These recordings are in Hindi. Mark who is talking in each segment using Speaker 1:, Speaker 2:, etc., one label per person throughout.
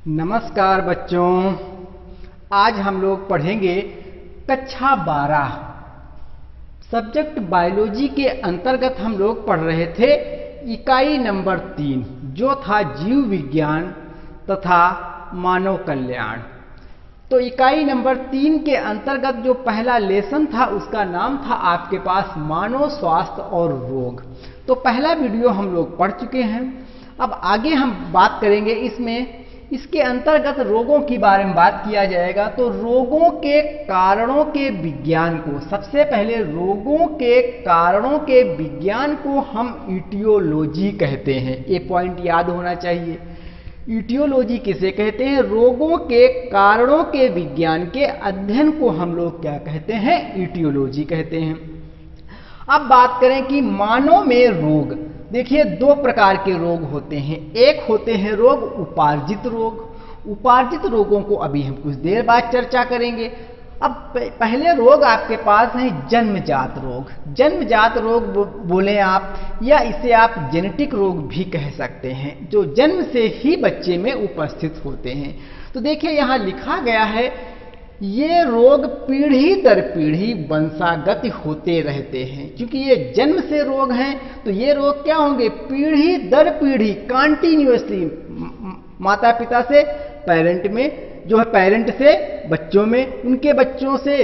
Speaker 1: नमस्कार बच्चों, आज हम लोग पढ़ेंगे कक्षा 12 सब्जेक्ट बायोलॉजी के अंतर्गत हम लोग पढ़ रहे थे इकाई नंबर 3 जो था जीव विज्ञान तथा मानव कल्याण। तो इकाई नंबर 3 के अंतर्गत जो पहला लेसन था उसका नाम था आपके पास मानव स्वास्थ्य और रोग। तो पहला वीडियो हम लोग पढ़ चुके हैं। अब आगे हम बात करेंगे इसके अंतर्गत रोगों के बारे में बात किया जाएगा। तो रोगों के कारणों के विज्ञान को, सबसे पहले रोगों के कारणों के विज्ञान को हम इटियोलॉजी कहते हैं। ये पॉइंट याद होना चाहिए। इटियोलॉजी किसे कहते हैं? रोगों के कारणों के विज्ञान के अध्ययन को हम लोग क्या कहते हैं? इटियोलॉजी कहते हैं। अब बात करें कि मानव में रोग, देखिए दो प्रकार के रोग होते हैं। एक होते हैं रोग उपार्जित रोग। उपार्जित रोगों को अभी हम कुछ देर बाद चर्चा करेंगे। अब पहले रोग आपके पास है जन्मजात रोग। जन्मजात रोग बोले आप, या इसे आप जेनेटिक रोग भी कह सकते हैं, जो जन्म से ही बच्चे में उपस्थित होते हैं। तो देखिए यहाँ लिखा गया है, ये रोग पीढ़ी दर पीढ़ी वंशागत होते रहते हैं। क्योंकि ये जन्म से रोग हैं तो ये रोग क्या होंगे? पीढ़ी दर पीढ़ी कंटिन्यूअसली, माता पिता से पेरेंट में, जो है पेरेंट से बच्चों में, उनके बच्चों से,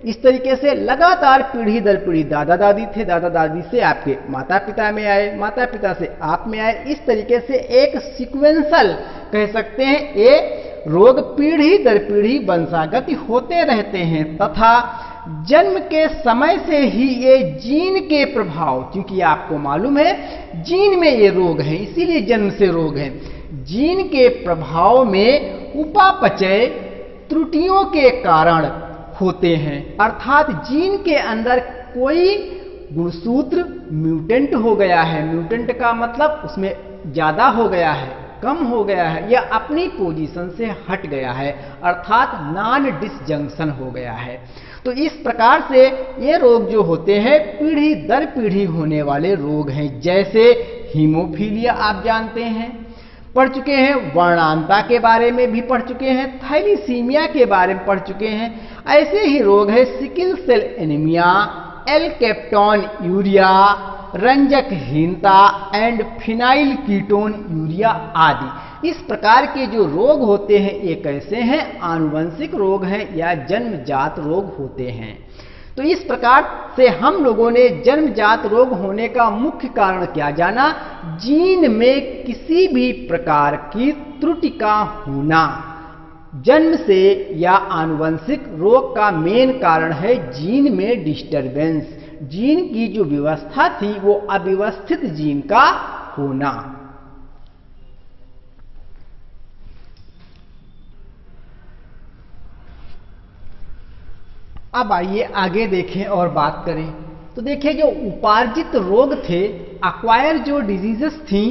Speaker 1: इस तरीके से लगातार पीढ़ी दर पीढ़ी, दादा दादी थे, दादा दादी से आपके माता पिता में आए, माता पिता से आप में आए, इस तरीके से एक सीक्वेंसल कह सकते हैं। ये रोग पीढ़ी दर पीढ़ी वंशागत होते रहते हैं तथा जन्म के समय से ही ये जीन के प्रभाव, क्योंकि आपको मालूम है जीन में ये रोग है, इसीलिए जन्म से रोग है। जीन के प्रभाव में उपापचय त्रुटियों के कारण होते हैं, अर्थात जीन के अंदर कोई गुणसूत्र म्यूटेंट हो गया है। म्यूटेंट का मतलब उसमें ज्यादा हो गया है, कम हो गया है, या अपनी पोजीशन से हट गया है, अर्थात नॉन डिसजंक्शन हो गया है। तो इस प्रकार से ये रोग जो होते हैं पीढ़ी दर पीढ़ी होने वाले रोग हैं। जैसे हीमोफीलिया आप जानते हैं, पढ़ चुके हैं, वर्णांता के बारे में भी पढ़ चुके हैं, थैलीसीमिया के बारे में पढ़ चुके हैं। ऐसे ही रोग है sickle cell anaemia, alkaptonuria, रंजकहीनता एंड फिनाइल कीटोन यूरिया आदि। इस प्रकार के जो रोग होते हैं ये कैसे हैं? आनुवंशिक रोग हैं या जन्मजात रोग होते हैं। तो इस प्रकार से हम लोगों ने जन्मजात रोग होने का मुख्य कारण क्या जाना? जीन में किसी भी प्रकार की त्रुटि का होना। जन्म से या आनुवंशिक रोग का मेन कारण है जीन में डिस्टरबेंस, जीन की जो व्यवस्था थी वो अव्यवस्थित जीन का होना। अब आइए आगे देखें और बात करें। तो देखिए जो उपार्जित रोग थे, अक्वायर जो डिजीजेस थी,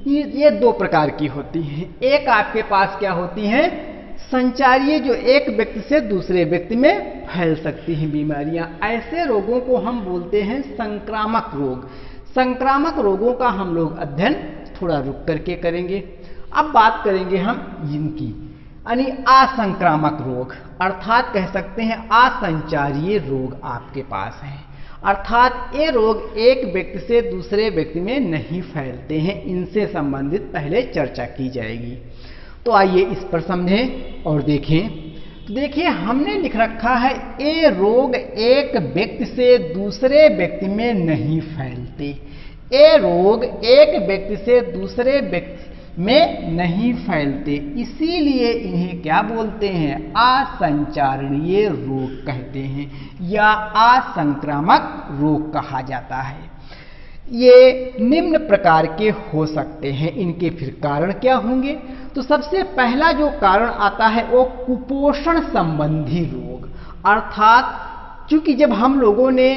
Speaker 1: ये दो प्रकार की होती हैं। एक आपके पास क्या होती हैं? संचारीय, जो एक व्यक्ति से दूसरे व्यक्ति में फैल सकती हैं बीमारियां। ऐसे रोगों को हम बोलते हैं संक्रामक रोग। संक्रामक रोगों का हम लोग अध्ययन थोड़ा रुक करके करेंगे। अब बात करेंगे हम इनकी, यानी असंक्रामक रोग, अर्थात कह सकते हैं असंचारीय रोग आपके पास हैं। अर्थात ये रोग एक व्यक्ति से दूसरे व्यक्ति में नहीं फैलते हैं। इनसे संबंधित पहले चर्चा की जाएगी। तो आइए इस पर समझें और देखें। तो देखिए हमने लिख रखा है, ये रोग एक व्यक्ति से दूसरे व्यक्ति में नहीं फैलते। ये रोग एक व्यक्ति से दूसरे व्यक्ति में नहीं फैलते, इसीलिए इन्हें क्या बोलते हैं? असंचारणीय रोग कहते हैं या असंक्रामक रोग कहा जाता है। ये निम्न प्रकार के हो सकते हैं। इनके फिर कारण क्या होंगे? तो सबसे पहला जो कारण आता है वो कुपोषण संबंधी रोग। अर्थात चूंकि जब हम लोगों ने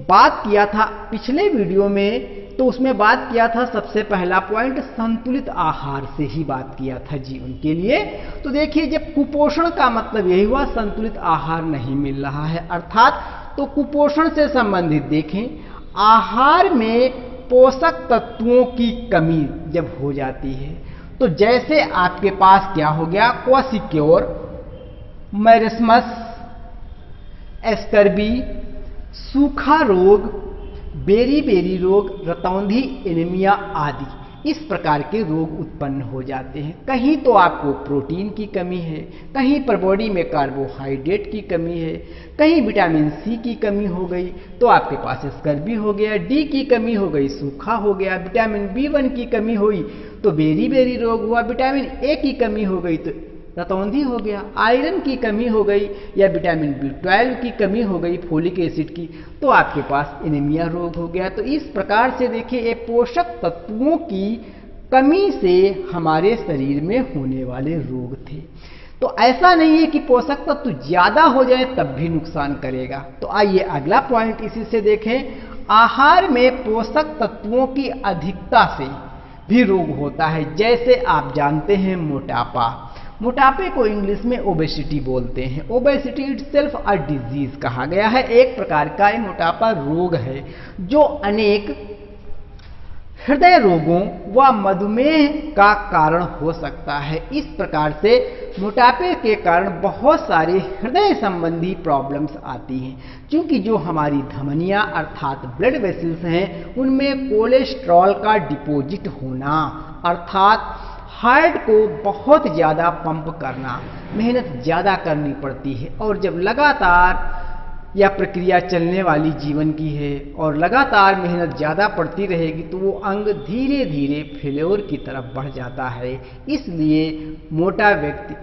Speaker 1: बात किया था पिछले वीडियो में, तो उसमें बात किया था सबसे पहला पॉइंट संतुलित आहार से ही बात किया था जीवन के लिए। तो देखिए जब कुपोषण का मतलब यही हुआ संतुलित आहार नहीं मिल रहा है, अर्थात तो कुपोषण से संबंधित देखें, आहार में पोषक तत्वों की कमी जब हो जाती है तो जैसे आपके पास क्या हो गया, क्वासिक्योर, मैरिस्मस, एस्कर्बी, सूखा रोग, बेरी रोग, रतौंधी, एनीमिया आदि इस प्रकार के रोग उत्पन्न हो जाते हैं। कहीं तो आपको प्रोटीन की कमी है, कहीं पर बॉडी में कार्बोहाइड्रेट की कमी है, कहीं विटामिन सी की कमी हो गई तो आपके पास स्कर्बी हो गया, डी की कमी हो गई, सूखा हो गया, विटामिन B1 की कमी हुई तो बेरी रोग हुआ, विटामिन ए की कमी हो गई तो रतौंधी हो गया, आयरन की कमी हो गई या विटामिन B12 की कमी हो गई, फोलिक एसिड की, तो आपके पास एनीमिया रोग हो गया। तो इस प्रकार से देखिए ये पोषक तत्वों की कमी से हमारे शरीर में होने वाले रोग थे। तो ऐसा नहीं है कि पोषक तत्व ज्यादा हो जाए तब भी नुकसान करेगा। तो आइए अगला पॉइंट इसी से देखें, आहार में पोषक तत्वों की अधिकता से भी रोग होता है। जैसे आप जानते हैं मोटापे को इंग्लिश में ओबेसिटी बोलते हैं। ओबेसिटी इटसेल्फ अ डिजीज कहा गया है, एक प्रकार का ये मोटापा रोग है जो अनेक हृदय रोगों व मधुमेह का कारण हो सकता है। इस प्रकार से मोटापे के कारण बहुत सारे हृदय संबंधी प्रॉब्लम्स आती हैं, क्योंकि जो हमारी धमनियां अर्थात ब्लड वेसल्स हैं उनमें कोलेस्ट्रॉल का डिपॉजिट होना अर्थात हार्ट को बहुत ज़्यादा पंप करना, मेहनत ज़्यादा करनी पड़ती है। और जब लगातार यह प्रक्रिया चलने वाली जीवन की है और लगातार मेहनत ज़्यादा पड़ती रहेगी तो वो अंग धीरे धीरे फेल्योर की तरफ बढ़ जाता है। इसलिए मोटा व्यक्ति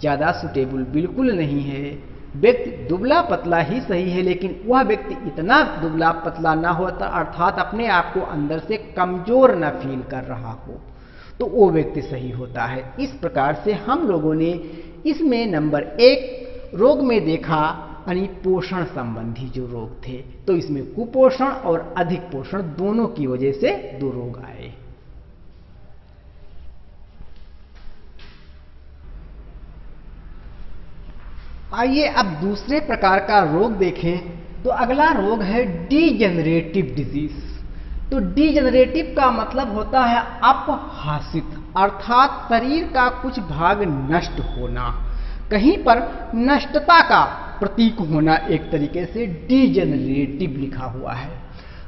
Speaker 1: ज़्यादा सुटेबल बिल्कुल नहीं है। व्यक्ति दुबला पतला ही सही है, लेकिन वह व्यक्ति इतना दुबला पतला ना हो अर्थात अपने आप को अंदर से कमज़ोर न फील कर रहा हो तो वो व्यक्ति सही होता है। इस प्रकार से हम लोगों ने इसमें नंबर 1 रोग में देखा यानी पोषण संबंधी जो रोग थे, तो इसमें कुपोषण और अधिक पोषण दोनों की वजह से 2 रोग आए। आइए अब दूसरे प्रकार का रोग देखें। तो अगला रोग है डीजेनरेटिव डिजीज। तो डीजेनरेटिव का मतलब होता है अपहासित अर्थात शरीर का कुछ भाग नष्ट होना, कहीं पर नष्टता का प्रतीक होना, एक तरीके से डीजेनरेटिव लिखा हुआ है।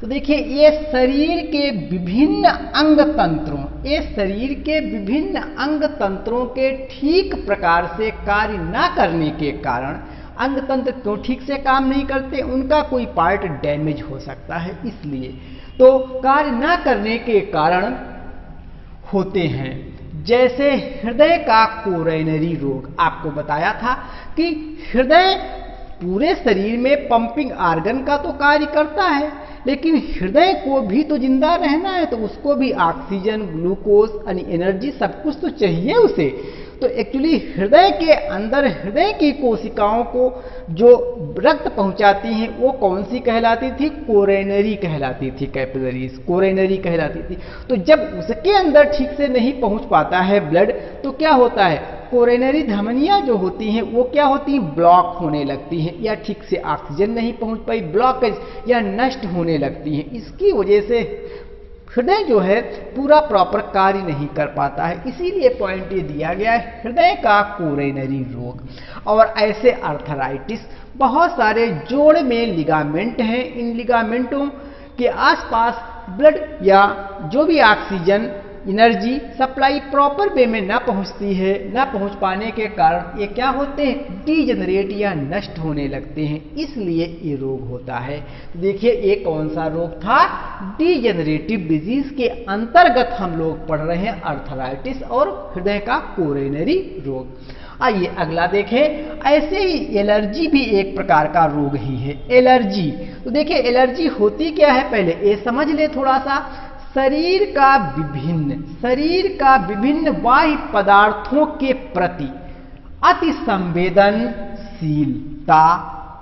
Speaker 1: तो देखिए ये शरीर के विभिन्न अंग तंत्रों के ठीक प्रकार से कार्य न करने के कारण, अंग तंत्र क्यों ठीक से काम नहीं करते, उनका कोई पार्ट डैमेज हो सकता है, इसलिए तो कार्य न करने के कारण होते हैं। जैसे हृदय का कोरोनरी रोग, आपको बताया था कि हृदय पूरे शरीर में पंपिंग आर्गन का तो कार्य करता है, लेकिन हृदय को भी तो जिंदा रहना है, तो उसको भी ऑक्सीजन, ग्लूकोज यानी एनर्जी सब कुछ तो चाहिए उसे। तो एक्चुअली हृदय के अंदर हृदय की कोशिकाओं को जो रक्त पहुंचाती हैं वो कौन सी कहलाती थी, कोरोनरी कहलाती थी, कैपिलरीज कोरोनरी कहलाती थी। तो जब उसके अंदर ठीक से नहीं पहुंच पाता है ब्लड तो क्या होता है, कोरोनरी धमनियां जो होती हैं वो क्या होती हैं, ब्लॉक होने लगती हैं, या ठीक से ऑक्सीजन नहीं पहुंच पाई, ब्लॉकेज या नष्ट होने लगती हैं। इसकी वजह से हृदय जो है पूरा प्रॉपर कार्य नहीं कर पाता है। इसीलिए पॉइंट ये दिया गया है हृदय का कोरोनरी रोग। और ऐसे अर्थराइटिस, बहुत सारे जोड़ में लिगामेंट हैं, इन लिगामेंटों के आसपास ब्लड या जो भी oxygen energy supply proper way में ना पहुंचती है, ना पहुंच पाने के कारण ये क्या होते हैं, डीजेनरेट या नष्ट होने लगते हैं, इसलिए ये रोग होता है। देखिए ये कौन सा रोग था, डीजेनरेटिव डिजीज के अंतर्गत हम लोग पढ़ रहे हैं अर्थराइटिस और हृदय का कोरोनरी रोग। आइए अगला देखें। ऐसे ही एलर्जी भी एक प्रकार का रोग ही है। एलर्जी, तो देखिए एलर्जी होती क्या है, पहले ये समझ ले थोड़ा सा। शरीर का विभिन्न बाह्य पदार्थों के प्रति अति संवेदनशीलता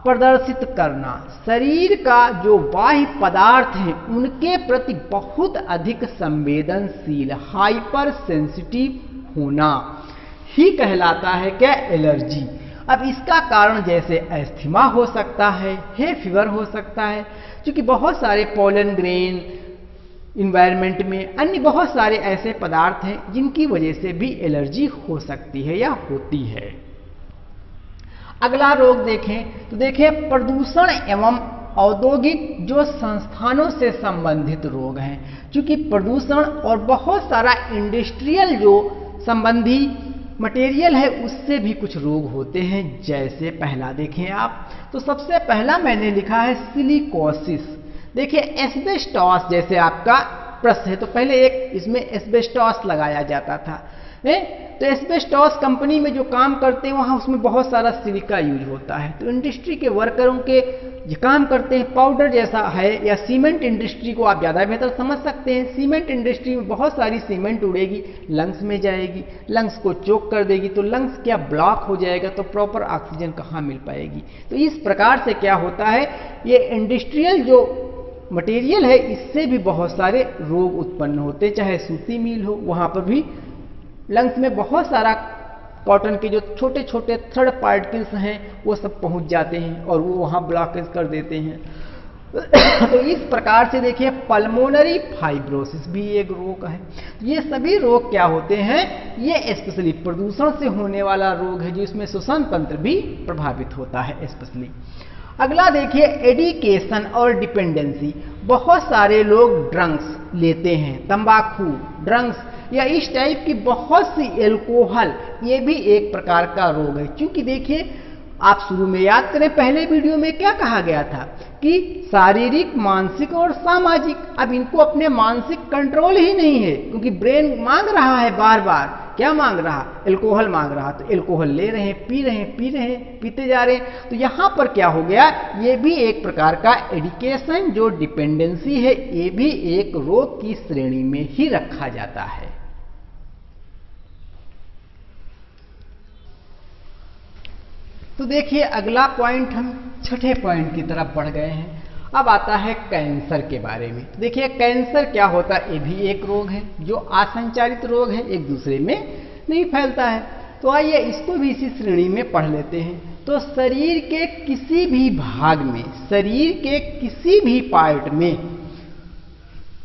Speaker 1: प्रदर्शित करना, शरीर का जो बाह्य पदार्थ हैं उनके प्रति बहुत अधिक संवेदनशील, हाइपर सेंसिटिव होना ही कहलाता है क्या, एलर्जी। अब इसका कारण जैसे एस्थमा हो सकता है, हे फीवर हो सकता है, क्योंकि बहुत सारे पोलन ग्रेन इन्वायरमेंट में अन्य बहुत सारे ऐसे पदार्थ हैं जिनकी वजह से भी एलर्जी हो सकती है या होती है। अगला रोग देखें तो देखें प्रदूषण एवं औद्योगिक जो संस्थानों से संबंधित रोग हैं। क्योंकि प्रदूषण और बहुत सारा इंडस्ट्रियल जो संबंधी मटेरियल है उससे भी कुछ रोग होते हैं। जैसे पहला देखें आप, तो सबसे पहला मैंने लिखा है सिलिकोसिस। देखिए एस्बेस्टॉस जैसे आपका प्रश्न है तो पहले एक इसमें एस्बेस्टॉस लगाया जाता था। तो एस्बेस्टॉस कंपनी में जो काम करते हैं वहाँ उसमें बहुत सारा सिलिका यूज होता है। तो इंडस्ट्री के वर्करों के जो काम करते हैं पाउडर जैसा है, या सीमेंट इंडस्ट्री को आप ज़्यादा बेहतर समझ सकते हैं। सीमेंट इंडस्ट्री में बहुत सारी सीमेंट उड़ेगी, लंग्स में जाएगी, लंग्स को चोक कर देगी, तो लंग्स क्या ब्लॉक हो जाएगा, तो प्रॉपर ऑक्सीजन कहाँ मिल पाएगी। तो इस प्रकार से क्या होता है, ये इंडस्ट्रियल जो मटेरियल है इससे भी बहुत सारे रोग उत्पन्न होते हैं। चाहे सूती मिल हो, वहाँ पर भी लंग्स में बहुत सारा कॉटन के जो छोटे छोटे थर्ड पार्टिकल्स हैं वो सब पहुंच जाते हैं और वो वहाँ ब्लॉकेज कर देते हैं। तो इस प्रकार से देखिए पल्मोनरी फाइब्रोसिस भी एक रोग है। ये सभी रोग क्या होते हैं, ये स्पेशली प्रदूषण से होने वाला रोग है, जो इसमें श्वसन तंत्र भी प्रभावित होता है स्पेशली। अगला देखिए एडिकेशन और डिपेंडेंसी। बहुत सारे लोग ड्रग्स लेते हैं, तंबाकू, ड्रग्स या इस टाइप की बहुत सी एल्कोहल, ये भी एक प्रकार का रोग है। क्योंकि देखिए आप शुरू में याद करें पहले वीडियो में क्या कहा गया था कि शारीरिक, मानसिक और सामाजिक। अब इनको अपने मानसिक कंट्रोल ही नहीं है, क्योंकि ब्रेन मांग रहा है बार बार, क्या मांग रहा, एल्कोहल मांग रहा, तो एल्कोहल ले रहे हैं, पी रहे हैं, पीते जा रहे हैं। तो यहाँ पर क्या हो गया, ये भी एक प्रकार का एडिकेशन जो डिपेंडेंसी है, ये भी एक रोग की श्रेणी में ही रखा जाता है। तो देखिए अगला पॉइंट, हम छठे पॉइंट की तरफ बढ़ गए हैं। अब आता है कैंसर के बारे में। देखिए कैंसर क्या होता है, ये भी एक रोग है जो असंचारित रोग है, एक दूसरे में नहीं फैलता है। तो आइए इसको भी इसी श्रेणी में पढ़ लेते हैं। तो शरीर के किसी भी भाग में, शरीर के किसी भी पार्ट में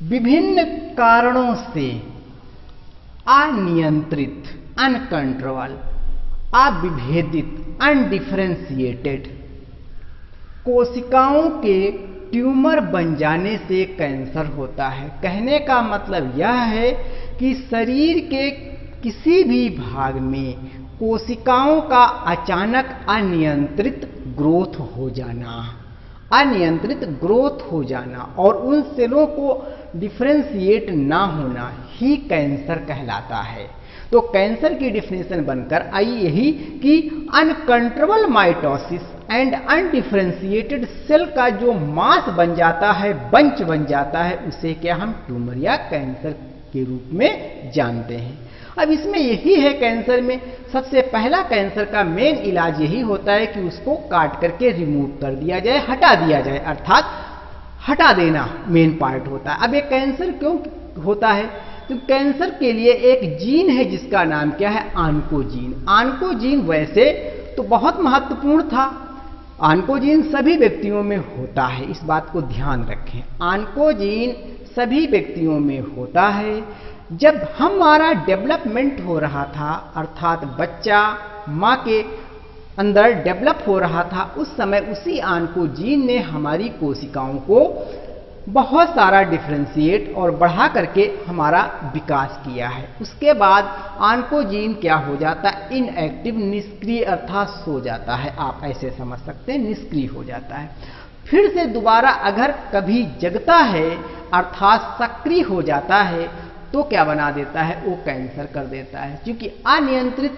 Speaker 1: विभिन्न कारणों से अनियंत्रित, अनकंट्रोल, अविभेदित, अनडिफरेंशिएटेड कोशिकाओं के ट्यूमर बन जाने से कैंसर होता है। कहने का मतलब यह है कि शरीर के किसी भी भाग में कोशिकाओं का अचानक अनियंत्रित ग्रोथ हो जाना, अनियंत्रित ग्रोथ हो जाना और उन सेलों को डिफरेंशिएट ना होना ही कैंसर कहलाता है। तो कैंसर की डिफिनेशन बनकर आई यही कि uncontrollable mitosis and undifferentiated cell का जो मास बन जाता है, बंच बन जाता है, उसे क्या हम ट्यूमर या कैंसर के रूप में जानते हैं। अब इसमें यही है, कैंसर में सबसे पहला कैंसर का मेन इलाज यही होता है कि उसको काट करके रिमूव कर दिया जाए, हटा दिया जाए, अर्थात हटा देना मेन पार्ट होता है। अब ये कैंसर क्यों होता है, तो कैंसर के लिए एक जीन है जिसका नाम क्या है, आन्कोजीन। आन्कोजीन वैसे तो बहुत महत्वपूर्ण था, आन्कोजीन सभी व्यक्तियों में होता है, इस बात को ध्यान रखें। आन्कोजीन सभी व्यक्तियों में होता है। जब हमारा डेवलपमेंट हो रहा था, अर्थात बच्चा माँ के अंदर डेवलप हो रहा था, उस समय उसी आन्कोजीन ने हमारी कोशिकाओं को बहुत सारा डिफरेंशिएट और बढ़ा करके हमारा विकास किया है। उसके बाद आन्कोजीन क्या हो जाता है, इनएक्टिव, निष्क्रिय, अर्थात सो जाता है, आप ऐसे समझ सकते हैं, निष्क्रिय हो जाता है। फिर से दोबारा अगर कभी जगता है, अर्थात सक्रिय हो जाता है, तो क्या बना देता है, वो कैंसर कर देता है। क्योंकि अनियंत्रित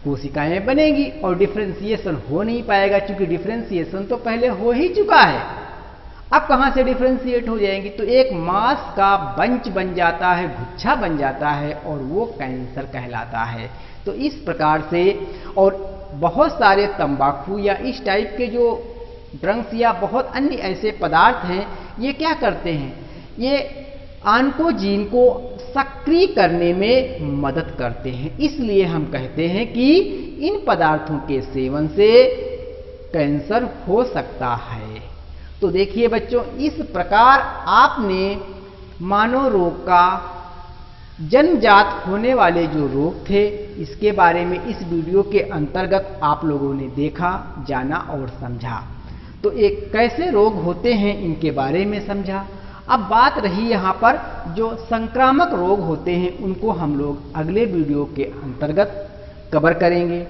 Speaker 1: कोशिकाएं बनेगी और डिफरेंशिएशन हो नहीं पाएगा, क्योंकि डिफरेंशिएशन तो पहले हो ही चुका है, अब कहां से डिफरेंशिएट हो जाएंगी। तो एक मांस का बंच बन जाता है, गुच्छा बन जाता है, और वो कैंसर कहलाता है। तो इस प्रकार से, और बहुत सारे तंबाकू या इस टाइप के जो ड्रग्स या बहुत अन्य ऐसे पदार्थ हैं, ये क्या करते हैं, ये आन्कोजीन को सक्रिय करने में मदद करते हैं। इसलिए हम कहते हैं कि इन पदार्थों के सेवन से कैंसर हो सकता है। तो देखिए बच्चों, इस प्रकार आपने मानव रोग का जन्मजात होने वाले जो रोग थे, इसके बारे में इस वीडियो के अंतर्गत आप लोगों ने देखा, जाना और समझा। तो एक कैसे रोग होते हैं इनके बारे में समझा। अब बात रही यहाँ पर जो संक्रामक रोग होते हैं, उनको हम लोग अगले वीडियो के अंतर्गत कवर करेंगे।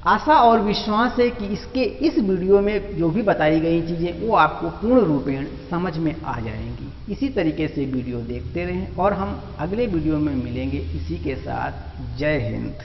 Speaker 1: आशा और विश्वास है कि इस वीडियो में जो भी बताई गई चीज़ें वो आपको पूर्ण रूपेण समझ में आ जाएंगी। इसी तरीके से वीडियो देखते रहें और हम अगले वीडियो में मिलेंगे। इसी के साथ जय हिंद।